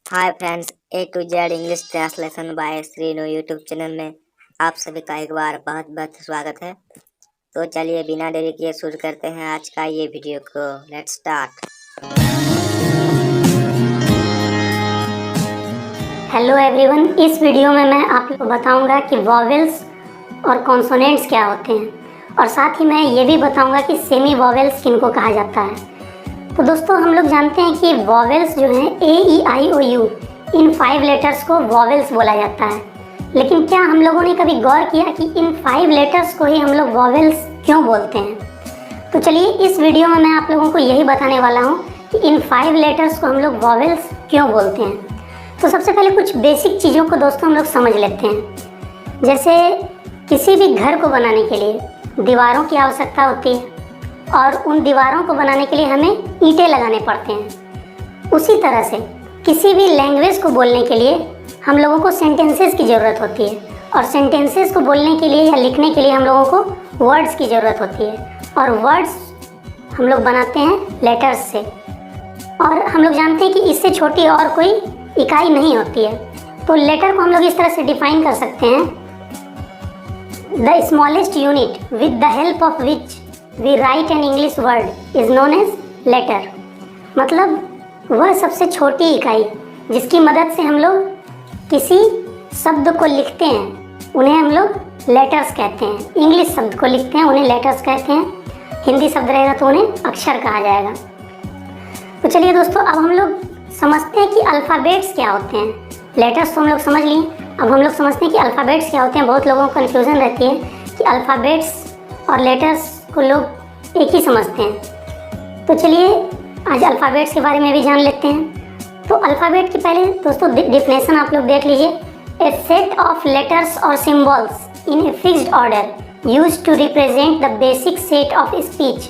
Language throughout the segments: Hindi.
Hi friends, A to Z English translation by Srinu YouTube channel में आप सभी का एक बार बहुत बहुत स्वागत है। तो चलिए बिना देरी किए शुरू करते हैं आज का ये वीडियो को। Let's start. हेलो एवरीवन, इस वीडियो में मैं आपको बताऊंगा कि वॉवेल्स और कॉन्सोनेंट्स क्या होते हैं और साथ ही मैं ये भी बताऊंगा कि सेमी वॉवेल्स किनको कहा जाता है। तो दोस्तों, हम लोग जानते हैं कि वॉवेल्स जो हैं A-E-I-O-U, इन 5 लेटर्स को वॉवेल्स बोला जाता है। लेकिन क्या हम लोगों ने कभी गौर किया कि इन 5 लेटर्स को ही हम लोग वॉवेल्स क्यों बोलते हैं? तो चलिए इस वीडियो में मैं आप लोगों को यही बताने वाला हूँ कि इन 5 लेटर्स को हम लोग वॉवेल्स क्यों बोलते हैं। तो सबसे पहले कुछ बेसिक चीज़ों को दोस्तों हम लोग समझ लेते हैं। जैसे किसी भी घर को बनाने के लिए दीवारों की आवश्यकता होती है और उन दीवारों को बनाने के लिए हमें ईंटें लगाने पड़ते हैं। उसी तरह से किसी भी लैंग्वेज को बोलने के लिए हम लोगों को सेंटेंसेस की ज़रूरत होती है और सेंटेंसेस को बोलने के लिए या लिखने के लिए हम लोगों को वर्ड्स की ज़रूरत होती है और वर्ड्स हम लोग बनाते हैं लेटर्स से। और हम लोग जानते हैं कि इससे छोटी और कोई इकाई नहीं होती है। तो लेटर को हम लोग इस तरह से डिफाइन कर सकते हैं, the smallest unit with the help of which we write an English word is known as letter. मतलब वह सबसे छोटी इकाई जिसकी मदद से हम लोग किसी शब्द को लिखते हैं उन्हें हम लोग लेटर्स कहते हैं। इंग्लिश शब्द को लिखते हैं उन्हें लेटर्स कहते हैं, हिंदी शब्द रहेगा तो उन्हें अक्षर कहा जाएगा। तो चलिए दोस्तों, अब हम लोग समझते हैं कि अल्फ़ाबेट्स क्या होते हैं। लेटर्स तो हम लोग समझ लिए, अब हम लोग समझते हैं कि अल्फ़ाबेट्स क्या होते हैं। बहुत लोगों को कन्फ्यूज़न रहती है कि अल्फ़ाबेट्स और लेटर्स को लोग एक ही समझते हैं। तो चलिए आज अल्फ़ाबेट्स के बारे में भी जान लेते हैं। तो अल्फ़ाबेट की पहले दोस्तों डिफिनेशन आप लोग देख लीजिए। ए सेट ऑफ लेटर्स और symbols in a fixed order used to represent the basic set of speech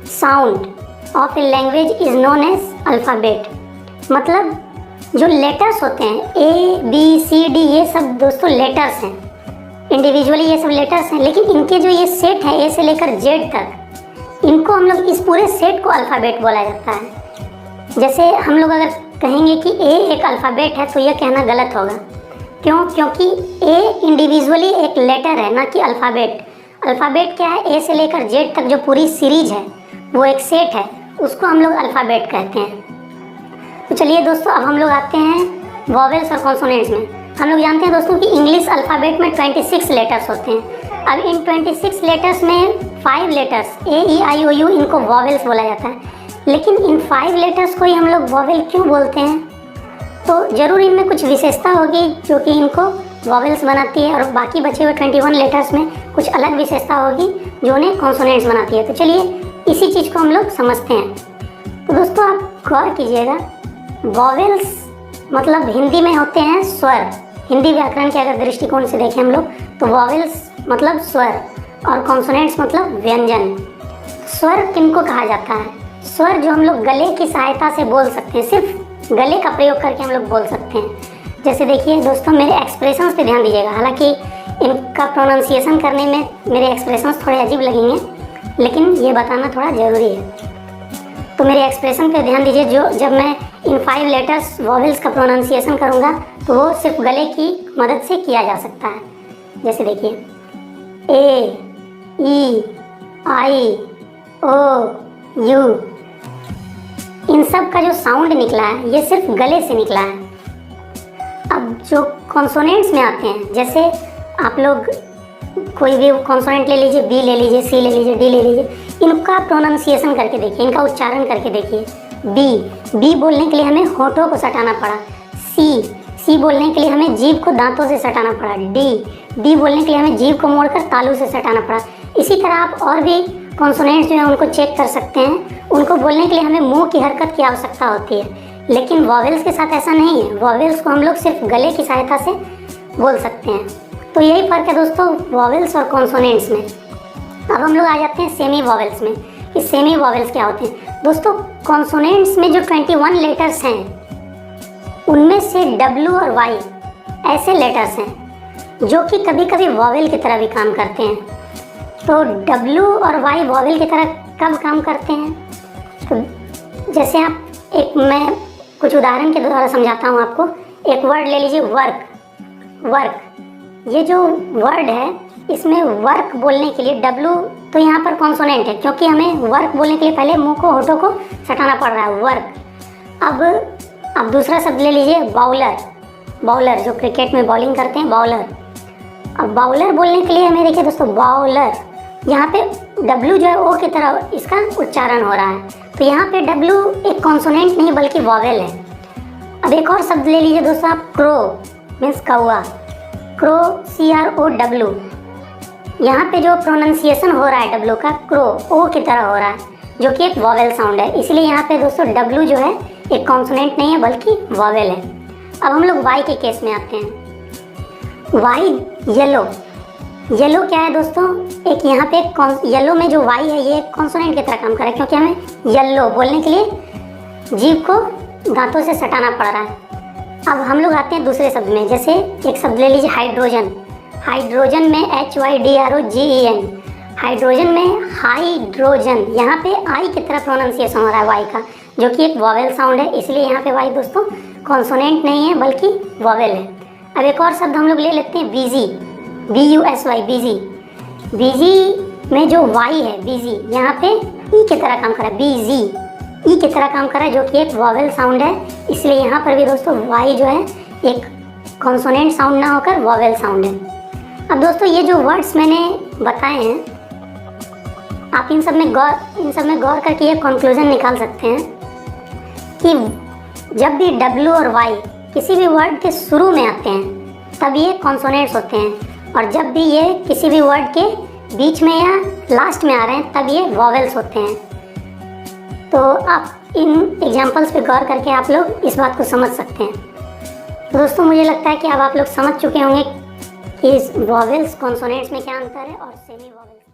sound of a language is known as alphabet. मतलब जो लेटर्स होते हैं A-B-C-D, ये सब दोस्तों लेटर्स हैं। इंडिविजुअली ये सब लेटर्स हैं, लेकिन इनके जो ये सेट है A से लेकर Z तक, इनको हम लोग इस पूरे सेट को अल्फ़ाबेट बोला जाता है। जैसे हम लोग अगर कहेंगे कि A एक अल्फ़ाबेट है तो यह कहना गलत होगा। क्यों? क्योंकि A इंडिविजुअली एक लेटर है, ना कि अल्फ़ाबेट। अल्फ़ाबेट क्या है? A से लेकर Z तक जो पूरी सीरीज है वो एक सेट है, उसको हम लोग अल्फ़ाबेट कहते हैं। तो चलिए दोस्तों, अब हम लोग आते हैं वॉवेल्स और कॉन्सोनेंट्स में। हम लोग जानते हैं दोस्तों कि इंग्लिश अल्फ़ाबेट में 26 लेटर्स होते हैं। अब इन 26 लेटर्स में 5 लेटर्स A-E-I-O-U, इनको वॉवेल्स बोला जाता है। लेकिन इन 5 लेटर्स को ही हम लोग वॉवेल क्यों बोलते हैं? तो ज़रूर इनमें कुछ विशेषता होगी जो कि इनको वॉवेल्स बनाती है और बाकी बचे हुए 21 लेटर्स में कुछ अलग विशेषता होगी जो उन्हें कॉन्सोनेंट्स बनाती है। तो चलिए इसी चीज़ को हम लोग समझते हैं। तो दोस्तों आप गौर कीजिएगा, वॉवेल्स मतलब हिंदी में होते हैं स्वर। हिंदी व्याकरण के अगर दृष्टिकोण से देखें हम लोग तो वॉवेल्स मतलब स्वर और कॉन्सोनेंट्स मतलब व्यंजन। स्वर किनको कहा जाता है? स्वर जो हम लोग गले की सहायता से बोल सकते हैं, सिर्फ गले का प्रयोग करके हम लोग बोल सकते हैं। जैसे देखिए दोस्तों, मेरे एक्सप्रेशंस पे ध्यान दीजिएगा। हालांकि इनका प्रोनाउंसिएशन करने में मेरे एक्सप्रेशंस थोड़े अजीब लगेंगे, लेकिन ये बताना थोड़ा ज़रूरी है। तो मेरे एक्सप्रेशन पे ध्यान दीजिए। जो जब मैं इन 5 लेटर्स वॉवेल्स का प्रोनाउंसिएशन करूँगा तो वो सिर्फ गले की मदद से किया जा सकता है। जैसे देखिए A-E-I-O-U, इन सब का जो साउंड निकला है ये सिर्फ गले से निकला है। अब जो कॉन्सोनेंट्स में आते हैं, जैसे आप लोग कोई भी कॉन्सोनेंट ले लीजिए, B ले लीजिए, C ले लीजिए, D ले लीजिए, इनका प्रोनाउंसिएशन करके देखिए, इनका उच्चारण करके देखिए। बी बोलने के लिए हमें होठों को सटाना पड़ा। सी बोलने के लिए हमें जीभ को दांतों से सटाना पड़ा। डी बोलने के लिए हमें जीभ को मोड़कर तालू से सटाना पड़ा। इसी तरह आप और भी कॉन्सोनेंट्स जो है उनको चेक कर सकते हैं। उनको बोलने के लिए हमें मुंह की हरकत की आवश्यकता होती है, लेकिन वॉवेल्स के साथ ऐसा नहीं है। वॉवेल्स को हम लोग सिर्फ गले की सहायता से बोल सकते हैं। तो यही फ़र्क है दोस्तों वॉवेल्स और कॉन्सोनेंट्स में। अब हम लोग आ जाते हैं सेमी वॉवेल्स में कि सेमी वॉवेल्स क्या होते हैं। दोस्तों कॉन्सोनेंट्स में जो 21 लेटर्स हैं उनमें से W और Y ऐसे लेटर्स हैं जो कि कभी कभी वॉवेल की तरह भी काम करते हैं। तो W और Y वॉवेल की तरह कब काम करते हैं? तो जैसे आप मैं कुछ उदाहरण के द्वारा समझाता हूँ आपको। एक वर्ड ले लीजिए, वर्क। वर्क, ये जो वर्ड है इसमें वर्क बोलने के लिए W तो यहाँ पर कॉन्सोनेंट है, क्योंकि हमें वर्क बोलने के लिए पहले मुंह को, होठों को सटाना पड़ रहा है, वर्क। अब दूसरा शब्द ले लीजिए, बाउलर। बाउलर, जो क्रिकेट में बॉलिंग करते हैं, बाउलर। अब बाउलर बोलने के लिए हमें देखिए दोस्तों, बाउलर, यहाँ पे W जो है O की तरह इसका उच्चारण हो रहा है, तो यहाँ पे W एक कॉन्सोनेंट नहीं बल्कि वॉवेल है। अब एक और शब्द ले लीजिए दोस्तों आप, क्रो मीन्स कौआ। क्रो, CROW, यहाँ पे जो प्रोनाउंसिएशन हो रहा है W का, क्रो O की तरह हो रहा है, जो कि एक वॉवेल साउंड है, इसलिए यहाँ पे दोस्तों W जो है एक कॉन्सोनेंट नहीं है बल्कि वॉवेल है। अब हम लोग Y के केस में आते हैं। Y, yellow. येलो क्या है दोस्तों, एक यहाँ पे येलो में जो Y है ये एक कॉन्सोनेंट की तरह काम कर रहा है, क्योंकि हमें येलो बोलने के लिए जीभ को दांतों से सटाना पड़ रहा है। अब हम लोग आते हैं दूसरे शब्द में, जैसे एक शब्द ले लीजिए, हाइड्रोजन। हाइड्रोजन में HYDROGEN, हाइड्रोजन में हाइड्रोजन, यहाँ पे I की तरह प्रोनाउंसिएशन हो रहा है Y का, जो कि एक वॉवेल साउंड है, इसलिए यहाँ पे Y दोस्तों कॉन्सोनेंट नहीं है बल्कि वॉवेल है। अब एक और शब्द हम लोग ले लेते हैं, बिजी। BUSY, busy. बिजी में जो Y है, बिजी, यहाँ पे E की तरह काम कर रहा है, बिजी, E की तरह काम कर रहा है, जो कि एक वॉवेल साउंड है, इसलिए यहाँ पर भी दोस्तों Y जो है एक कॉन्सोनेंट साउंड ना होकर वॉवेल साउंड है। अब दोस्तों ये जो वर्ड्स मैंने बताए हैं, आप इन सब में गौर करके ये कंक्लूजन निकाल सकते हैं कि जब भी W और Y किसी भी वर्ड के शुरू में आते हैं तब ये कॉन्सोनेंट्स होते हैं, और जब भी ये किसी भी वर्ड के बीच में या लास्ट में आ रहे हैं तब ये वॉवेल्स होते हैं। तो आप इन एग्जाम्पल्स पे गौर करके आप लोग इस बात को समझ सकते हैं। तो दोस्तों मुझे लगता है कि अब आप लोग समझ चुके होंगे कि इस वॉवेल्स कॉन्सोनेंट्स में क्या अंतर है और सेमी वॉवेल्स